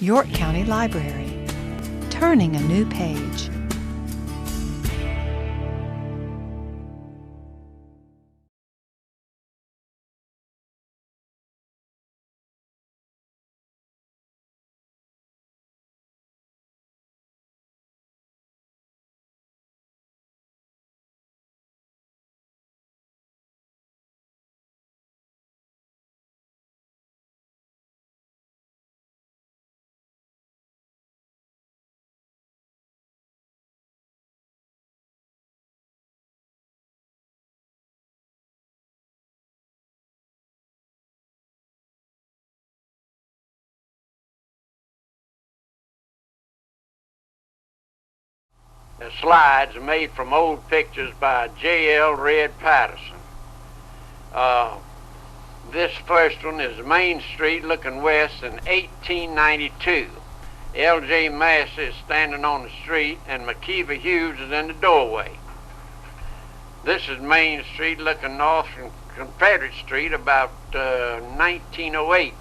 York County Library, turning a new page. The slides are made from old pictures by J.L. Red Patterson. This first one is Main Street looking west in 1892. L.J. Massey is standing on the street and McKeever Hughes is in the doorway. This is Main Street looking north from Confederate Street about 1908.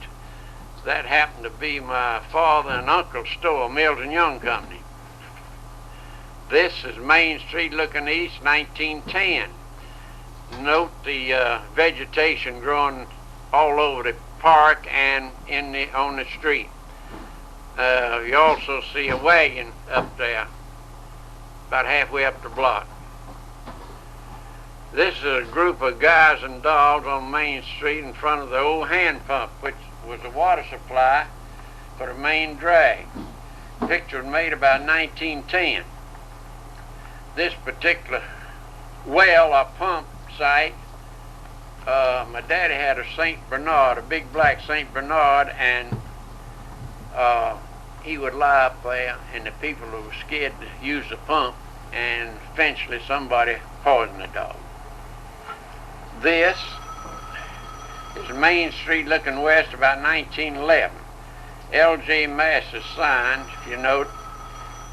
That happened to be my father and uncle's store, Mills and Young Company. This is Main Street looking east, 1910. Note the vegetation growing all over the park and on the street. You also see a wagon up there, about halfway up the block. This is a group of guys and dogs on Main Street in front of the old hand pump, which was the water supply for the main drag. Picture was made about 1910. This particular well or pump site, my daddy had a St. Bernard, a big black St. Bernard, and he would lie up there, and the people who were scared to use the pump, and eventually somebody poisoned the dog. This is Main Street looking west about 1911. L.J. Massey's sign, if you note,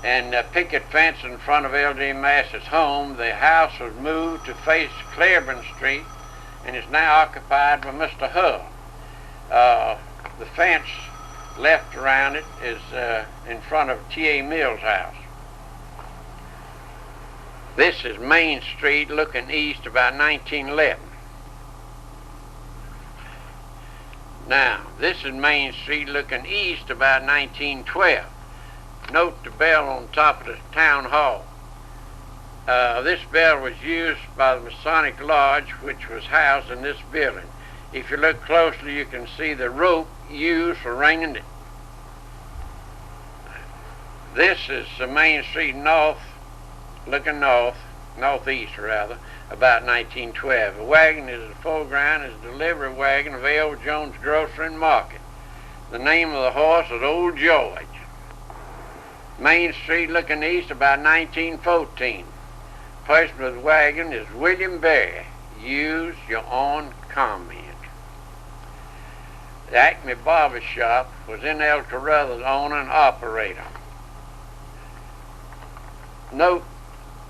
and a picket fence in front of L.J. Massey's home. The house was moved to face Claiborne Street and is now occupied by Mr. Hull. The fence left around it is in front of T.A. Mills' house. This is Main Street looking east about 1911. Now, this is Main Street looking east about 1912. Note the bell on top of the town hall. This bell was used by the Masonic Lodge, which was housed in this building. If you look closely, you can see the rope used for ringing it. This is the Main Street north, looking northeast rather, about 1912. The wagon is in the foreground is a delivery wagon of L. Jones Grocery and Market. The name of the horse is Old George. Main Street looking east about 1914. Person with the wagon is William Berry. Use your own comment. The Acme Barber Shop was in El Carruthers, owner and operator. Note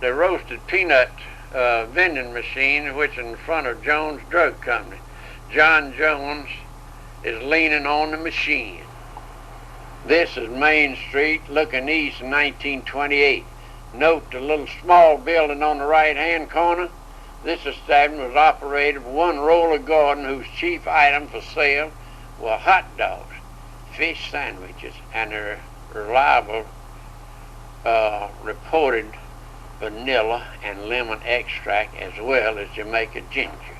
the roasted peanut vending machine, which is in front of Jones Drug Company. John Jones is leaning on the machine. This is Main Street looking east in 1928. Note the little small building on the right-hand corner. This establishment was operated by one Roller Gordon, whose chief item for sale were hot dogs, fish sandwiches, and a reliable reported vanilla and lemon extract, as well as Jamaica ginger.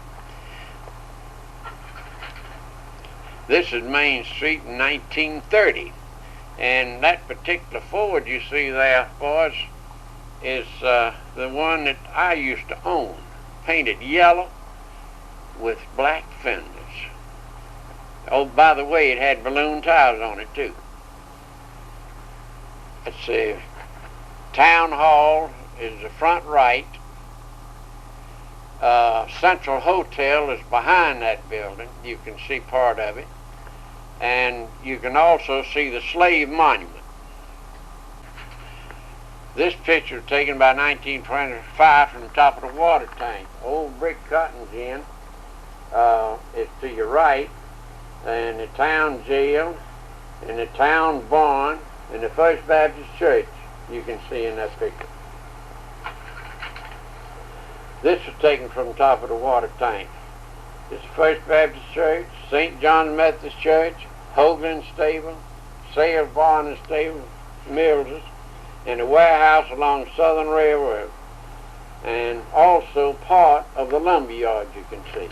This is Main Street in 1930. And that particular Ford you see there, boys, is the one that I used to own, painted yellow with black fenders. Oh, by the way, it had balloon tires on it too. Let's see, Town Hall is the front right. Central Hotel is behind that building. You can see part of it. And you can also see the Slave Monument. This picture was taken by 1925 from the top of the water tank. Old brick Cotton's Inn is to your right, and the town jail and the town barn and the First Baptist Church you can see in that picture. This was taken from the top of the water tank. It's the First Baptist Church, St. John's Methodist Church, Hoagland Stable, Sayers Barn and Stable, Mills's, and the warehouse along Southern Railroad, and also part of the lumber yard you can see.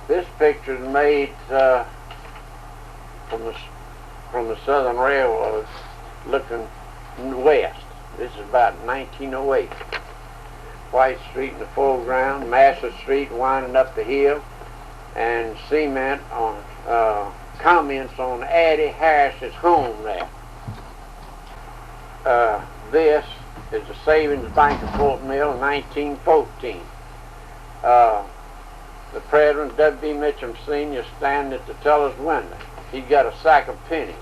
This picture is made from the Southern Railroad looking west. This is about 1908. White Street in the foreground, Massey Street winding up the hill, and cement on comments on Addie Harris's home there. This is the Savings Bank of Fort Mill, 1914. The President, W.B. Mitchum Sr., standing at the teller's window. He got a sack of pennies.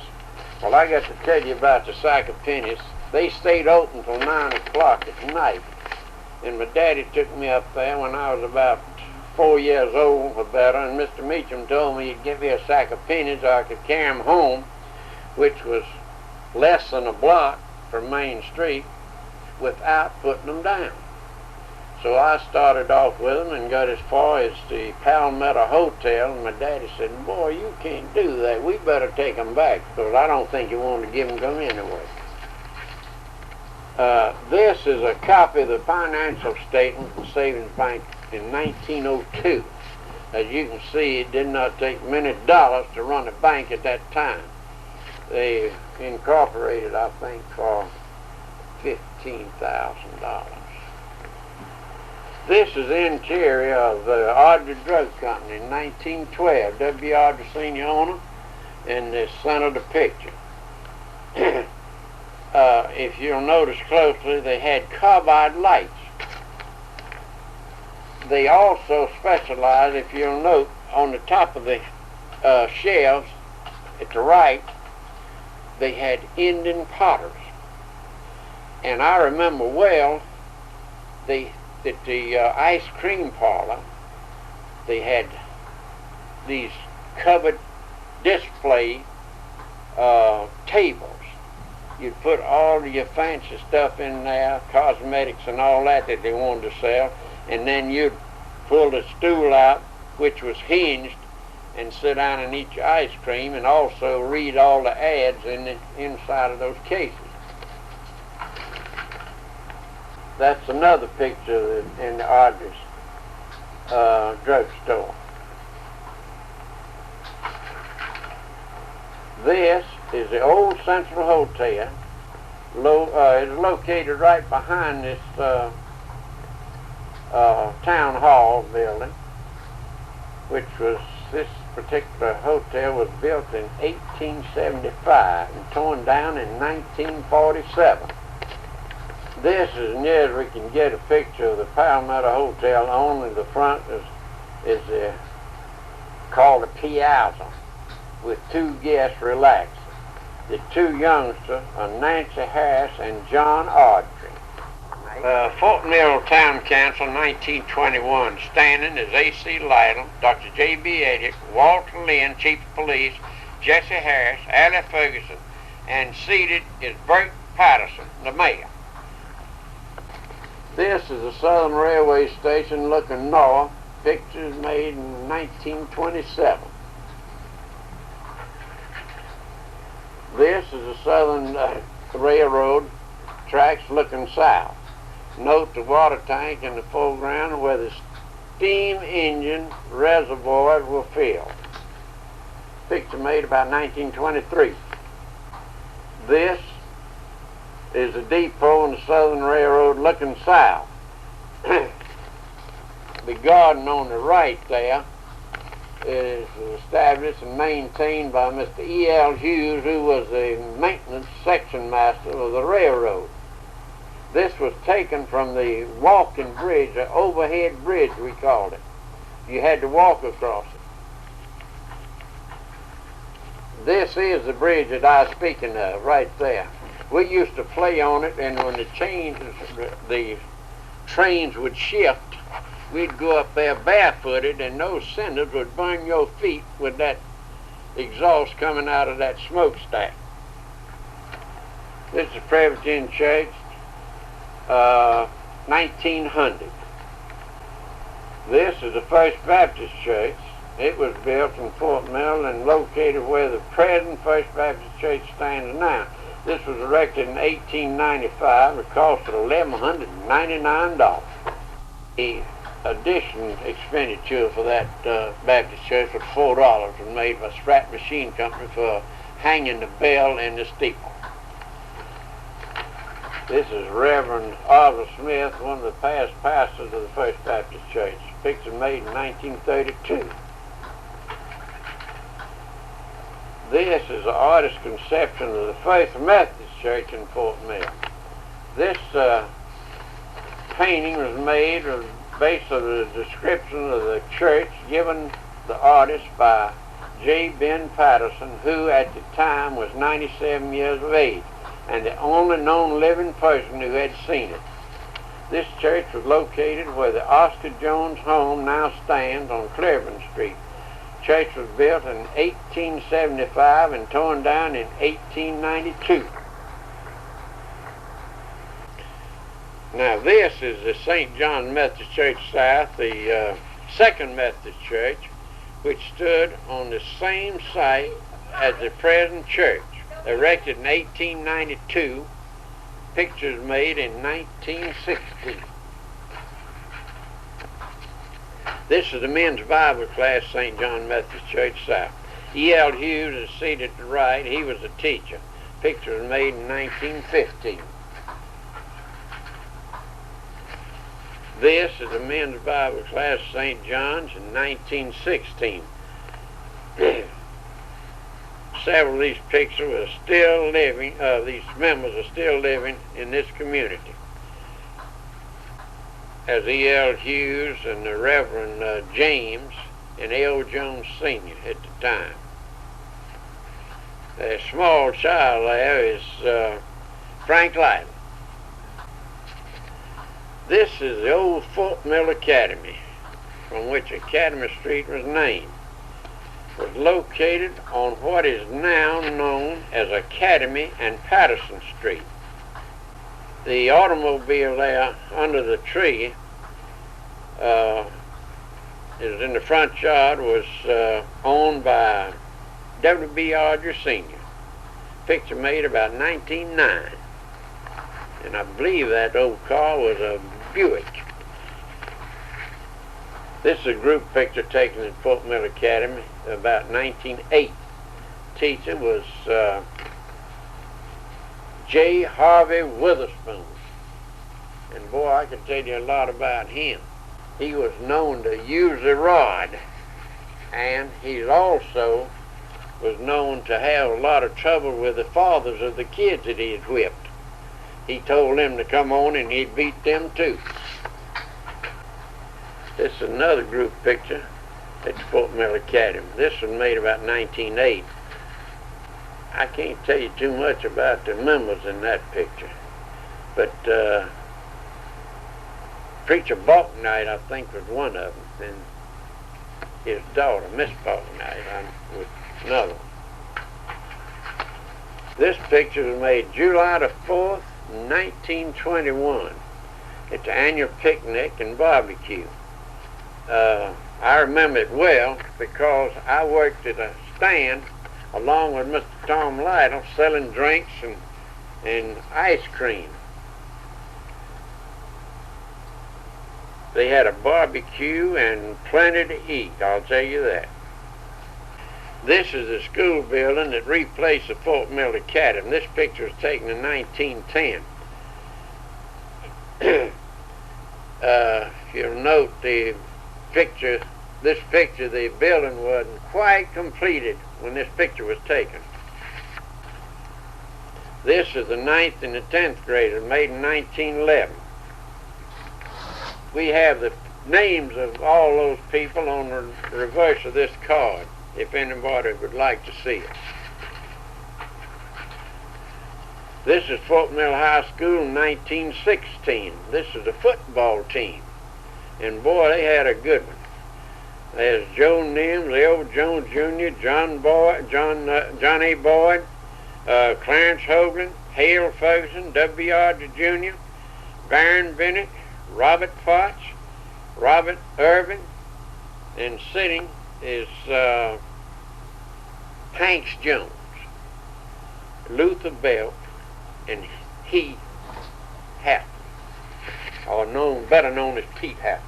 Well, I got to tell you about the sack of pennies. They stayed open till 9 o'clock at night. And my daddy took me up there when I was about 4 years old or better, and Mr. Meacham told me he'd give me a sack of pennies so I could carry them home, which was less than a block from Main Street, without putting them down. So I started off with them and got as far as the Palmetto Hotel, and my daddy said, "Boy, you can't do that. We better take them back, because I don't think you want to give them to them anyway." This is a copy of the financial statement of the Savings Bank in 1902. As you can see, it did not take many dollars to run a bank at that time. They incorporated, I think, for $15,000. This is the interior of the Audrey Drug Company in 1912. W. Audrey Sr. owner, in the center of the picture. If you'll notice closely, they had carbide lights. They also specialized, if you'll note, on the top of the shelves at the right, they had Indian potters. And I remember well that the ice cream parlor, they had these covered display tables. You'd put all of your fancy stuff in there, cosmetics and all that they wanted to sell, and then you'd pull the stool out, which was hinged, and sit down and eat your ice cream, and also read all the ads in the inside of those cases. That's another picture in the Audrey's drugstore. This is the old Central Hotel. It's located right behind this town hall building, which was, this particular hotel was built in 1875 and torn down in 1947. This is as near as we can get a picture of the Palmetto Hotel. Only the front is called a piazza with two guests relaxing. The two youngsters are Nancy Harris and John Audrey. Fort Mill Town Council, 1921. Standing is A.C. Lytle, Dr. J.B. Elliott, Walter Lynn, Chief of Police, Jesse Harris, Allie Ferguson, and seated is Bert Patterson, the mayor. This is the Southern Railway Station looking north. Pictures made in 1927. This is the Southern Railroad tracks looking south. Note the water tank in the foreground where the steam engine reservoirs were filled. Picture made about 1923. This is the depot in the Southern Railroad looking south. The garden on the right there is established and maintained by Mr. E.L. Hughes, who was the maintenance section master of the railroad. This was taken from the walking bridge, the overhead bridge we called it. You had to walk across it. This is the bridge that I was speaking of, right there. We used to play on it, and when the trains would shift, we'd go up there barefooted, and those cinders would burn your feet with that exhaust coming out of that smokestack. This is Presbyterian Church, 1900. This is the First Baptist Church. It was built in Fort Mill and located where the present First Baptist Church stands now. This was erected in 1895. It cost $1,199. The addition expenditure for that Baptist church was $4, was made by Spratt Machine Company for hanging the bell in the steeple. This is Reverend Arthur Smith, one of the past pastors of the First Baptist Church. Picture made in 1932. This is the artist's conception of the First Methodist Church in Fort Mill. This painting was made based on the description of the church given the artist by J. Ben Patterson, who at the time was 97 years of age and the only known living person who had seen it. This church was located where the Oscar Jones home now stands on Cleveland Street. The church was built in 1875 and torn down in 1892. Now this is the St. John Methodist Church South, the Second Methodist Church, which stood on the same site as the present church, erected in 1892, pictures made in 1960. This is the men's Bible class, St. John Methodist Church South. E.L. Hughes is seated at the right. He was a teacher. Pictures made in 1915. This is the men's Bible class, St. John's, in 1916. Several of these pictures are still living, these members are still living in this community. As E.L. Hughes and the Reverend James and L. Jones Sr. at the time. The small child there is Frank Lytle. This is the old Fort Mill Academy, from which Academy Street was named. It was located on what is now known as Academy and Patterson Street. The automobile there under the tree is in the front yard was owned by W.B. Arger Sr. Picture made about 1909. And I believe that old car was a Buick. This is a group picture taken at Fort Mill Academy about 1908. Teacher was J. Harvey Witherspoon. And boy, I can tell you a lot about him. He was known to use the rod, and he also was known to have a lot of trouble with the fathers of the kids that he had whipped. He told them to come on and he'd beat them too. This is another group picture at the Fort Mill Academy. This was made about 1908. I can't tell you too much about the members in that picture, but Preacher Balknight, I think, was one of them, and his daughter, Miss Balknight, was another one. This picture was made July the 4th, 1921, at the annual picnic and barbecue. I remember it well because I worked at a stand along with Mr. Tom Lytle selling drinks and ice cream. They had a barbecue and plenty to eat, I'll tell you that. This is the school building that replaced the Fort Mill Academy. This picture was taken in 1910. If you'll note the picture, the building wasn't quite completed when this picture was taken. This is the 9th and the 10th graders, made in 1911. We have the names of all those people on the reverse of this card, if anybody would like to see it. This is Fort Mill High School in 1916. This is the football team. And boy, they had a good one. There's Joe Nims, L. Jones Jr., John A. Boyd, Clarence Hoagland, Hale Ferguson, W.R. Jr., Baron Bennett, Robert Fox, Robert Irvin, and sitting is Hanks Jones, Luther Belt, and He Hatton, or better known as Pete Hatton.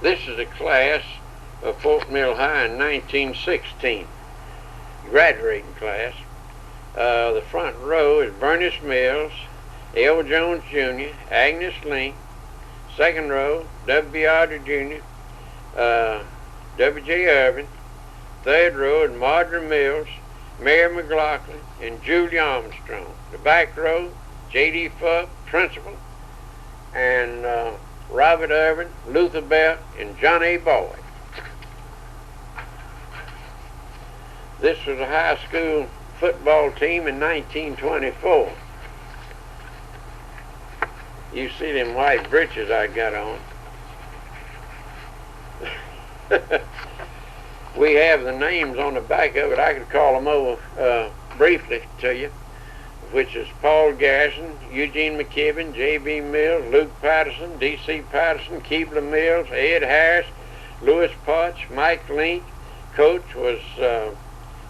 This is a class of Fort Mill High in 1916, graduating class. The front row is Bernice Mills, L. Jones Jr., Agnes Link. Second row, W.R. Jr., W.J. Irvin. Third row is Marjorie Mills, Mary McLaughlin, and Julie Armstrong. The back row, J.D. Fupp, Principal, and Robert Irvin, Luther Belt, and John A. Boyd. This was a high school football team in 1924. You see them white breeches I got on. We have the names on the back of it. I could call them over briefly to you, which is Paul Garrison, Eugene McKibben, J.B. Mills, Luke Patterson, D.C. Patterson, Keebler Mills, Ed Harris, Louis Potts, Mike Link. Coach was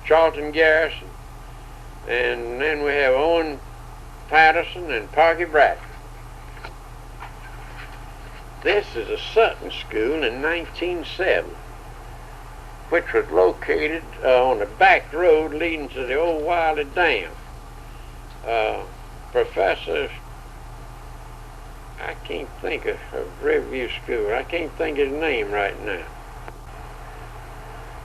Charlton Garrison. And then we have Owen Patterson and Parky Bradford. This is a Sutton school in 1907, which was located on the back road leading to the old Wiley Dam. Professor, I can't think of Riverview School. I can't think of his name right now.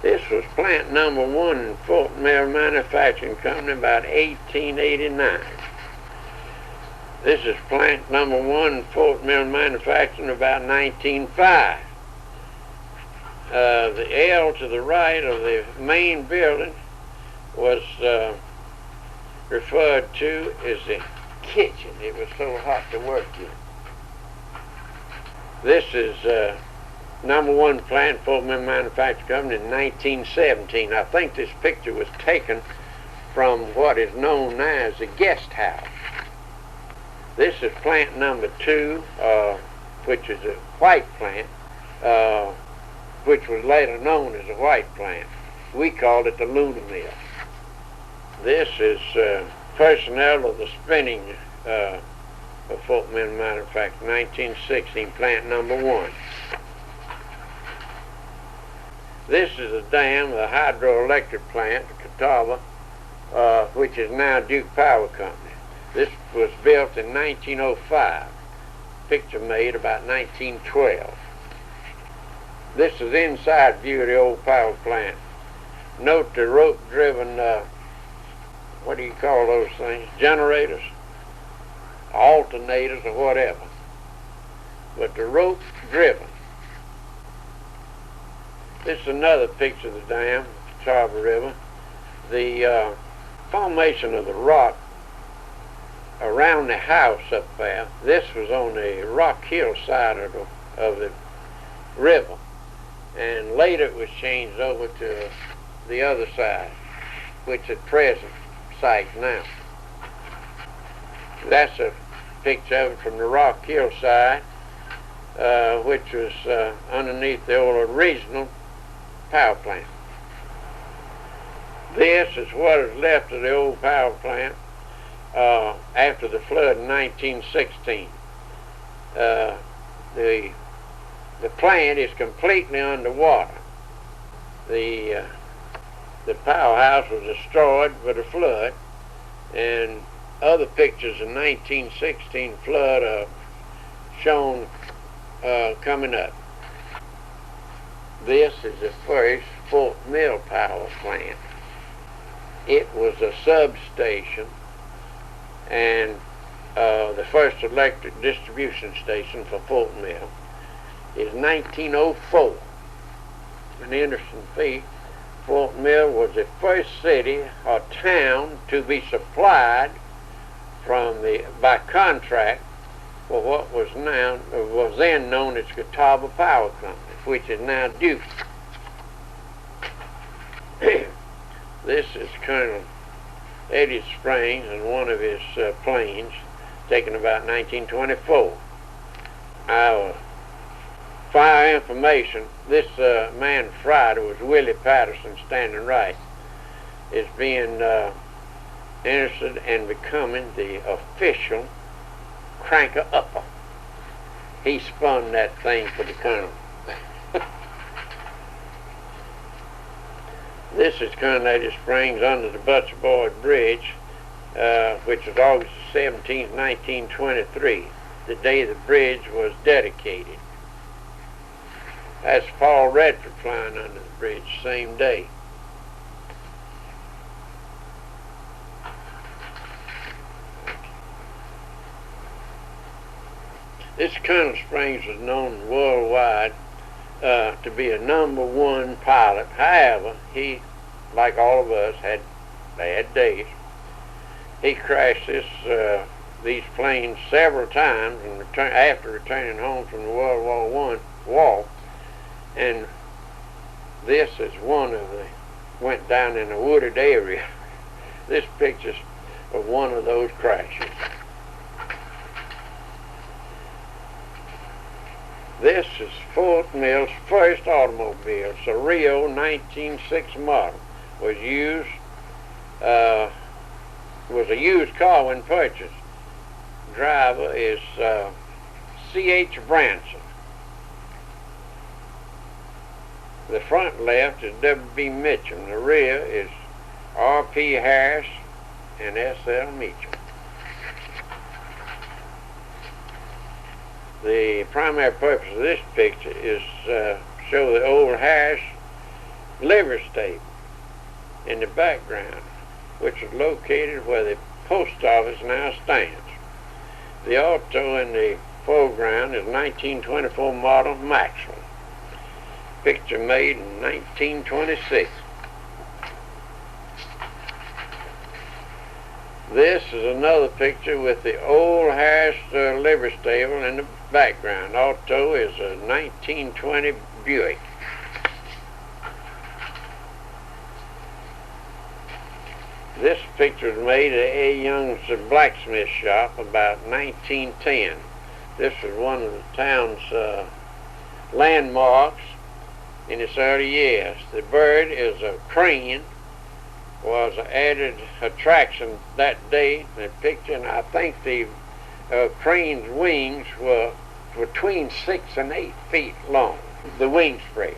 This was plant number 1 in Fort Mill Manufacturing Company about 1889. This is plant number 1 in Fort Mill Manufacturing about 1905. The L to the right of the main building was referred to as the kitchen. It was so hot to work in. This is number 1 plant, Fort Mill Manufacturing Company, in 1917. I think this picture was taken from what is known now as the guest house. This is plant number 2, which is a white plant, which was later known as a white plant. We called it the Luna Mill. This is personnel of the spinning of Fort Mill Manufacturing, 1916, plant number 1. This is a dam, the hydroelectric plant, Catawba, which is now Duke Power Company. This was built in 1905. Picture made about 1912. This is inside view of the old power plant. Note the rope-driven, what do you call those things? Generators, alternators, or whatever. But the rope-driven. This is another picture of the dam, Catawba River. The formation of the rock around the house up there, this was on the Rock Hill side of the river, and later it was changed over to the other side, which at present site now. That's a picture of it from the Rock Hill side, which was underneath the old original power plant. This is what is left of the old power plant after the flood in 1916. The plant is completely underwater. The powerhouse was destroyed by the flood, and other pictures in 1916 flood are shown coming up. This is the first Fort Mill power plant. It was a substation and the first electric distribution station for Fort Mill. It's 1904. An interesting feat. Fort Mill was the first city or town to be supplied by contract for what was then known as Catawba Power Company, which is now Duke. This is Colonel Eddie Springs in one of his planes, taken about 1924. Our fire information, this man Friday was Willie Patterson, standing right, is being interested in becoming the official cranker-upper. He spun that thing for the colonel. This is Colonel Eddie Springs under the Butcher Boyd Bridge, which was August 17, 1923, the day the bridge was dedicated. That's Paul Redford flying under the bridge, same day. This Colonel Springs was known worldwide to be a #1 pilot. However, he, like all of us, had bad days. He crashed these planes several times and after returning home from the World War I war. And this is one of the, went down in a wooded area. This picture's of one of those crashes. This is Fort Mill's first automobile. It's a Rio 1906 model. Was a used car when purchased. Driver is C.H. Branson. The front left is W.B. Mitchum. The rear is R.P. Harris and S.L. Meacham. The primary purpose of this picture is show the old Harris livery stable in the background, which is located where the post office now stands. The auto in the foreground is 1924 model Maxwell. Picture made in 1926. This is another picture with the old Harris livery stable in the background. Auto is a 1920 Buick. This picture was made at A. Young's blacksmith shop about 1910. This was one of the town's landmarks in its early years. The bird is a crane, was an added attraction that day in the picture, and I think the crane's wings were between 6 and 8 feet long, the wing spread.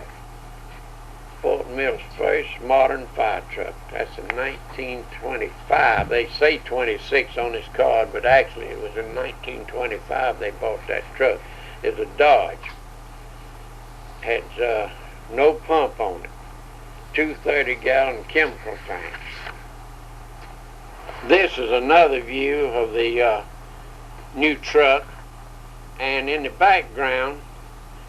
Fort Mill's first modern fire truck. That's in 1925. They say 26 on this card, but actually it was in 1925 they bought that truck. It's a Dodge. Had no pump on it. 2 30-gallon chemical tanks. This is another view of the new truck, and in the background,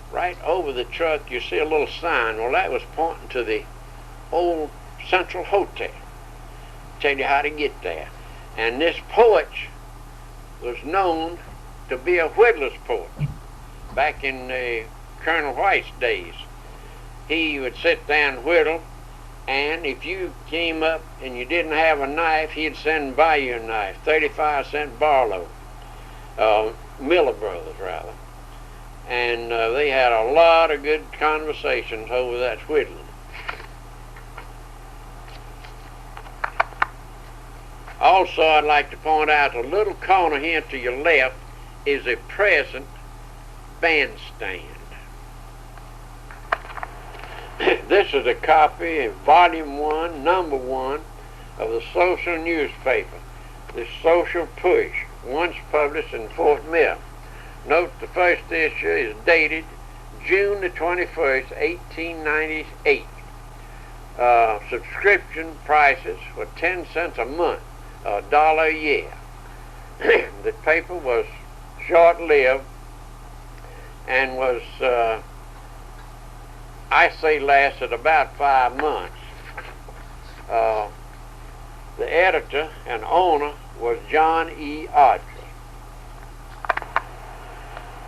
right over the truck, you see a little sign. Well, that was pointing to the old Central Hotel. Tell you how to get there. And this porch was known to be a whittler's porch back in Colonel White's days. He would sit down and whittle, and if you came up and you didn't have a knife, he'd send and buy you a knife, 35-cent Barlow, Miller Brothers rather. And they had a lot of good conversations over that whittling. Also, I'd like to point out a little corner here to your left is a present bandstand. This is a copy of Volume 1, Number 1 of the social newspaper, the Social Push, once published in Fort Mill. Note the first issue is dated June the 21st, 1898. Subscription prices were 10 cents a month, $1 a year. The paper was short-lived and was, I say lasted about 5 months. The editor and owner was John E. Audrey.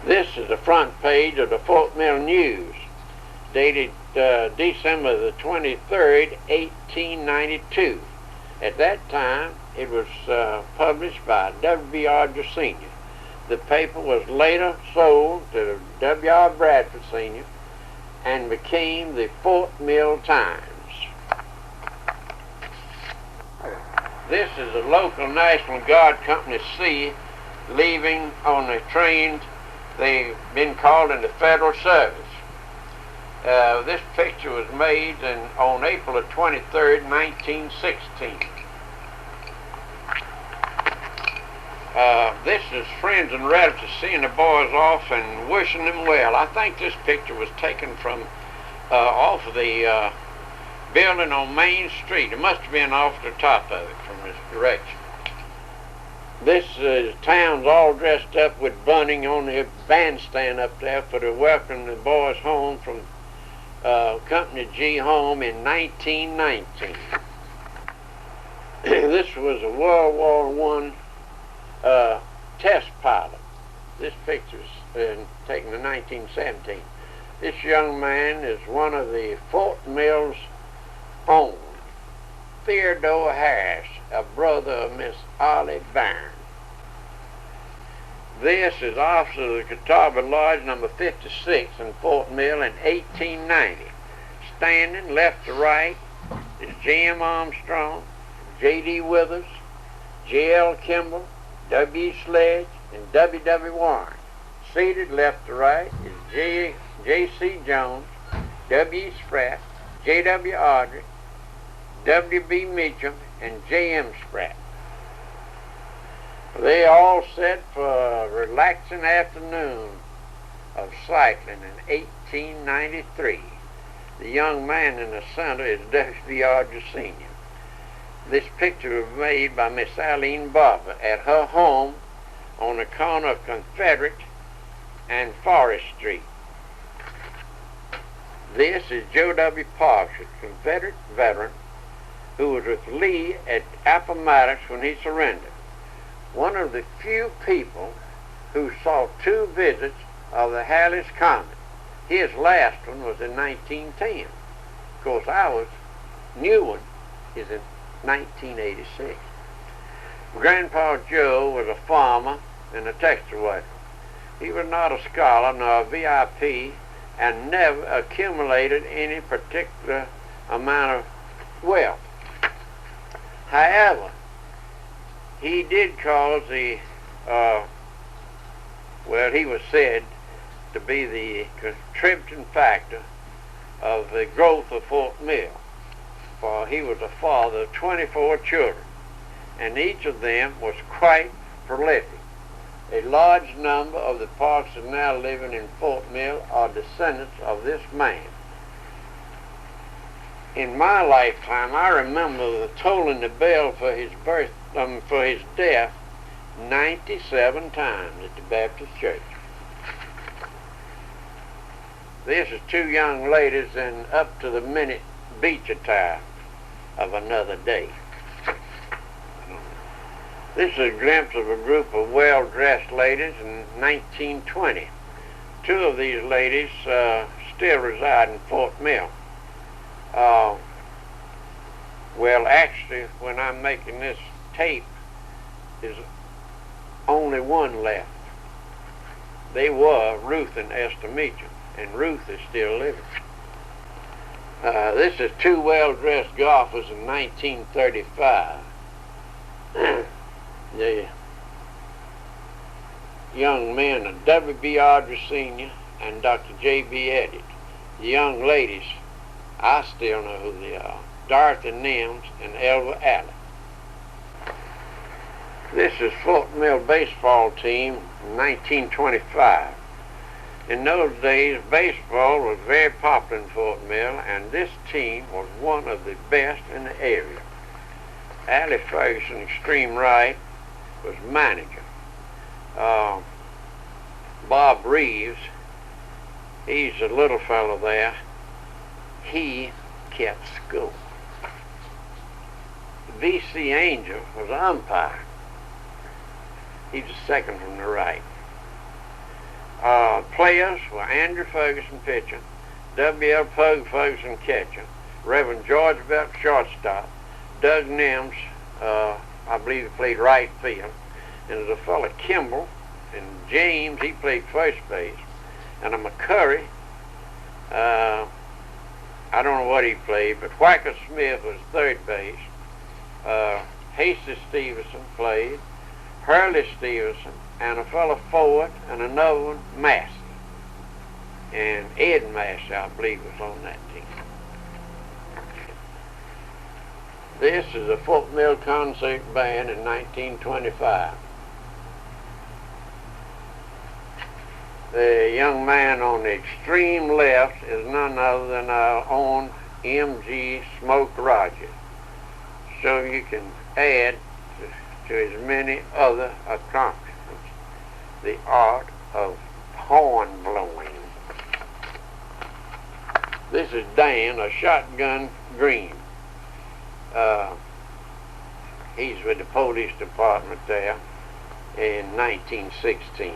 This is the front page of the Fort Mill News, dated December the 23rd, 1892. At that time, it was published by W.R. Sr. The paper was later sold to W.R. Bradford Sr. and became the Fort Mill Times. This is the local National Guard Company C leaving on a train. They've been called into federal service. This picture was made on April 23rd, 1916. This is friends and relatives seeing the boys off and wishing them well. I think this picture was taken from off of the building on Main Street. It must have been off the top of it from this direction. This town's all dressed up with bunting on the bandstand up there for the welcome the boys home from Company G home in 1919. This was a World War I test pilot. This picture's taken in 1917. This young man is one of the Fort Mill's own, Theodore Harris, a brother of Miss Ollie Byrne. This is officer of the Catawba Lodge number 56 in Fort Mill in 1890. Standing left to right is J.M. Armstrong, J.D. Withers, J.L. Kimball, W. Sledge, and W.W. Warren. Seated left to right is J.C. Jones, W. Spratt, J.W. Audrey, W.B. Meacham, and J.M. Spratt. They all set for a relaxing afternoon of cycling in 1893. The young man in the center is W.R. Sr. This picture was made by Miss Eileen Barber at her home on the corner of Confederate and Forest Street. This is Joe W. Parks, a Confederate veteran who was with Lee at Appomattox when he surrendered. One of the few people who saw two visits of the Halley's Comet. His last one was in 1910. Of course, ours, new one, is in 1986. Grandpa Joe was a farmer and a textile. He was not a scholar nor a VIP and never accumulated any particular amount of wealth. However, he did cause the, he was said to be the contributing factor of the growth of Fort Mill, for he was a father of 24 children, and each of them was quite prolific. A large number of the Parks are now living in Fort Mill are descendants of this man. In my lifetime, I remember tolling the bell for his death 97 times at the Baptist Church. This is two young ladies in up-to-the-minute beach attire of another day. This is a glimpse of a group of well-dressed ladies in 1920. Two of these ladies still reside in Fort Mill. Well, actually, when I'm making this tape, there's only one left. They were Ruth and Esther Meacham, and Ruth is still living. This is two well-dressed golfers in 1935. The young men are W.B. Audrey Sr. and Dr. J.B. Eddy. The young ladies, I still know who they are, Dorothy Nims and Elva Alley. This is Fort Mill baseball team in 1925. In those days, baseball was very popular in Fort Mill, and this team was one of the best in the area. Allie Ferguson, extreme right, was manager. Bob Reeves, he's a little fellow there, he kept school. V.C. Angel was an umpire. He's the second from the right. Players were Andrew Ferguson, pitcher, W.L. Ferguson, catcher, Reverend George Belk, shortstop, Doug Nims, I believe he played right field, and there's a fellow Kimball, and James, he played first base, and a McCurry, I don't know what he played, but Whacker Smith was third base, Hasty Stevenson played, Hurley Stevenson, and a fellow forward, and another one, Massey. And Ed Massey, I believe, was on that team. This is a Fort Mill concert band in 1925. The young man on the extreme left is none other than our own M.G. Smoke Rogers. So you can add to his many other accomplishments the art of horn blowing. This is Dan, a shotgun green. He's with the police department there in 1916.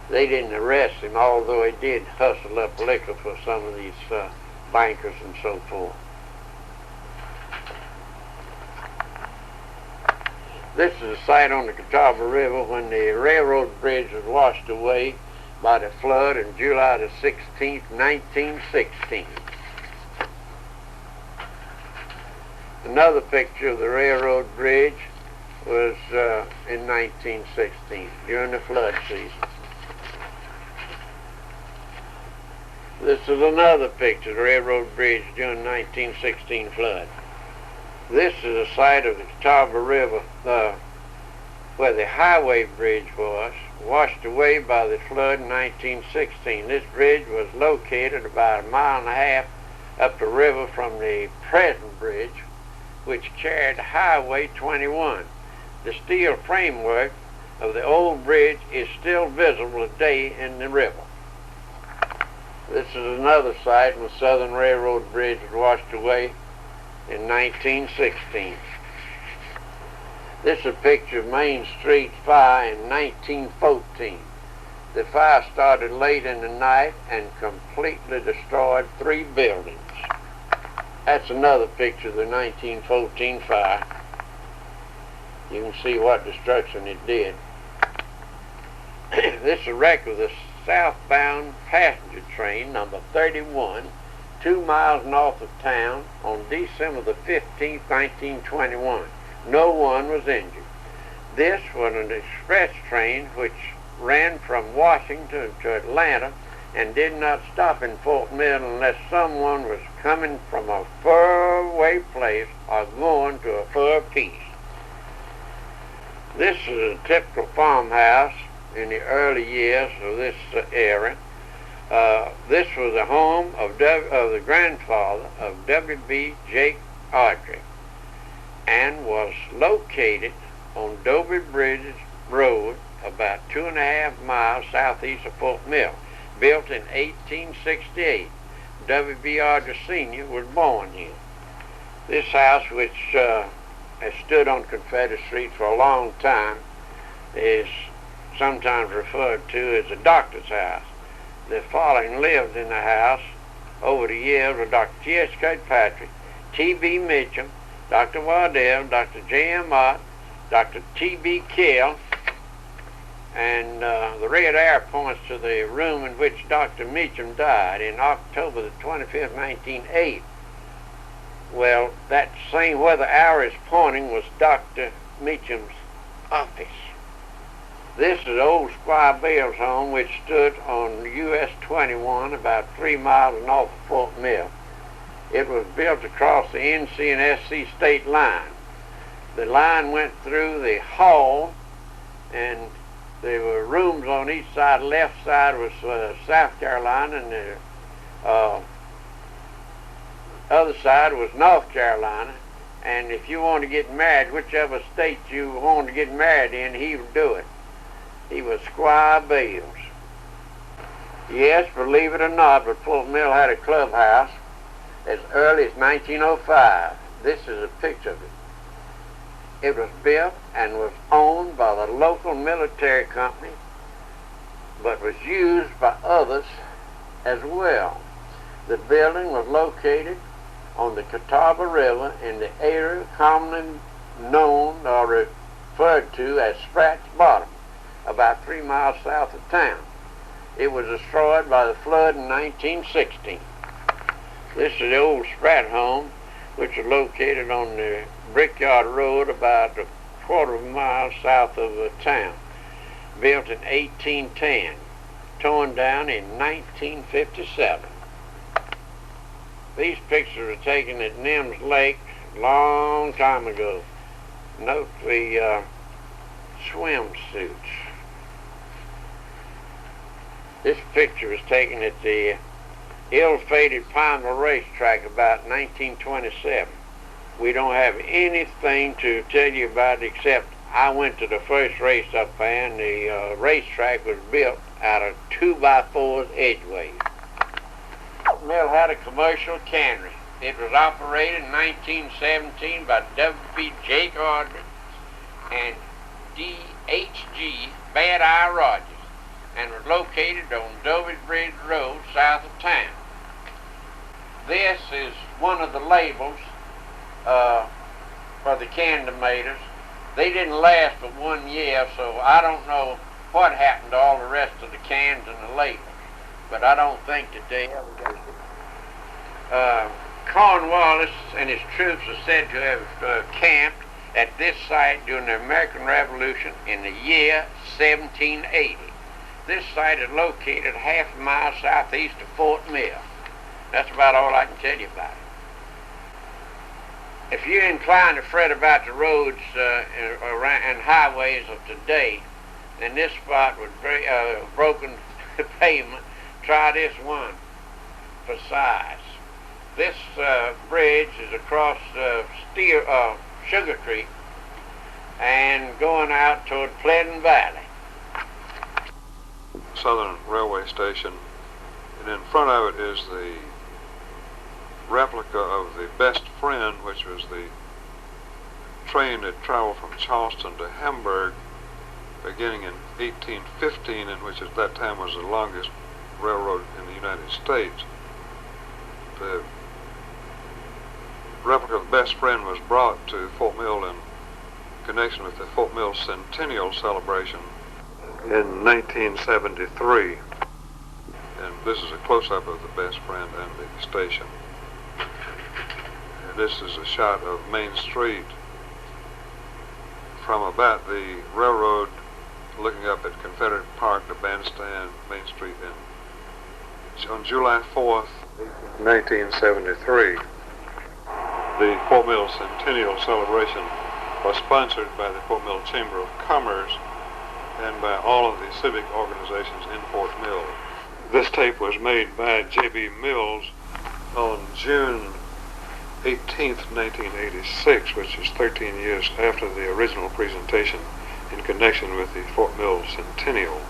They didn't arrest him, although he did hustle up liquor for some of these bankers and so forth. This is a site on the Catawba River when the railroad bridge was washed away by the flood on July the 16th, 1916. Another picture of the railroad bridge was in 1916, during the flood season. This is another picture of the railroad bridge during the 1916 flood. This is a site of the Catawba River where the highway bridge was, washed away by the flood in 1916. This bridge was located about 1.5 miles up the river from the present bridge, which carried Highway 21. The steel framework of the old bridge is still visible today in the river. This is another site when the Southern Railroad Bridge was washed away in 1916. This is a picture of Main Street fire in 1914. The fire started late in the night and completely destroyed 3 buildings. That's another picture of the 1914 fire. You can see what destruction it did. This is a wreck of the southbound passenger train, number 31, 2 miles north of town on December the 15th, 1921. No one was injured. This was an express train which ran from Washington to Atlanta and did not stop in Fort Mill unless someone was coming from a faraway place or going to a far piece. This is a typical farmhouse in the early years of this era. This was the home of the grandfather of W.B. Jake Audrey and was located on Doby Bridge Road about 2.5 miles southeast of Fort Mill. Built in 1868. W.B. Audrey Sr. was born here. This house, which has stood on Confederate Street for a long time, is sometimes referred to as the doctor's house. The following lived in the house over the years were Dr. T.S. Kirkpatrick, T.B. Mitchum, Dr. Waddell, Dr. J.M. Ott, Dr. T.B. Kell, and the red arrow points to the room in which Dr. Mitchum died in October the 25th, 1908. Well, that same where the arrow is pointing was Dr. Mitchum's office. This is old Squire Bell's home, which stood on US 21 about 3 miles north of Fort Mill. It was built across the NC and SC state line. The line went through the hall, and there were rooms on each side. The left side was South Carolina, and the other side was North Carolina. And if you wanted to get married, whichever state you wanted to get married in, he would do it. He was Squire Bales. Yes, believe it or not, but Fort Mill had a clubhouse as early as 1905. This is a picture of it. It was built and was owned by the local military company, but was used by others as well. The building was located on the Catawba River in the area commonly known or referred to as Spratt's Bottom, about 3 miles south of town. It was destroyed by the flood in 1916. This is the old Spratt home, which is located on the Brickyard Road about a quarter of a mile south of the town. Built in 1810, torn down in 1957. These pictures were taken at Nims Lake a long time ago. Note the swimsuits. This picture was taken at the ill-fated Pineville racetrack about 1927. We don't have anything to tell you about it except I went to the first race up there, and the racetrack was built out of 2x4s edgeways. The mill had a commercial cannery. It was operated in 1917 by W.B.J. Gardner and D.H.G. Bad Eye Rogers, and was located on Dover's Bridge Road south of town. This is one of the labels for the can tomatoes. They didn't last but 1 year, so I don't know what happened to all the rest of the cans and the labels, but I don't think that they ever got it. Cornwallis and his troops are said to have camped at this site during the American Revolution in the year 1780. This site is located half a mile southeast of Fort Mill. That's about all I can tell you about it. If you're inclined to fret about the roads and highways of today, then this spot with broken pavement, try this one for size. This bridge is across Sugar Creek and going out toward Pleasant Valley. Southern Railway Station, and in front of it is the replica of the Best Friend, which was the train that traveled from Charleston to Hamburg beginning in 1815, and which at that time was the longest railroad in the United States. The replica of the Best Friend was brought to Fort Mill in connection with the Fort Mill Centennial celebration in 1973. And this is a close-up of the Best Friend and the station. And this is a shot of Main Street from about the railroad looking up at Confederate Park, the bandstand, Main Street. And on July 4th, 1973, the Fort Mill Centennial celebration was sponsored by the Fort Mill Chamber of Commerce and by all of the civic organizations in Fort Mill. This tape was made by J.B. Mills on June 18th, 1986, which is 13 years after the original presentation in connection with the Fort Mill Centennial.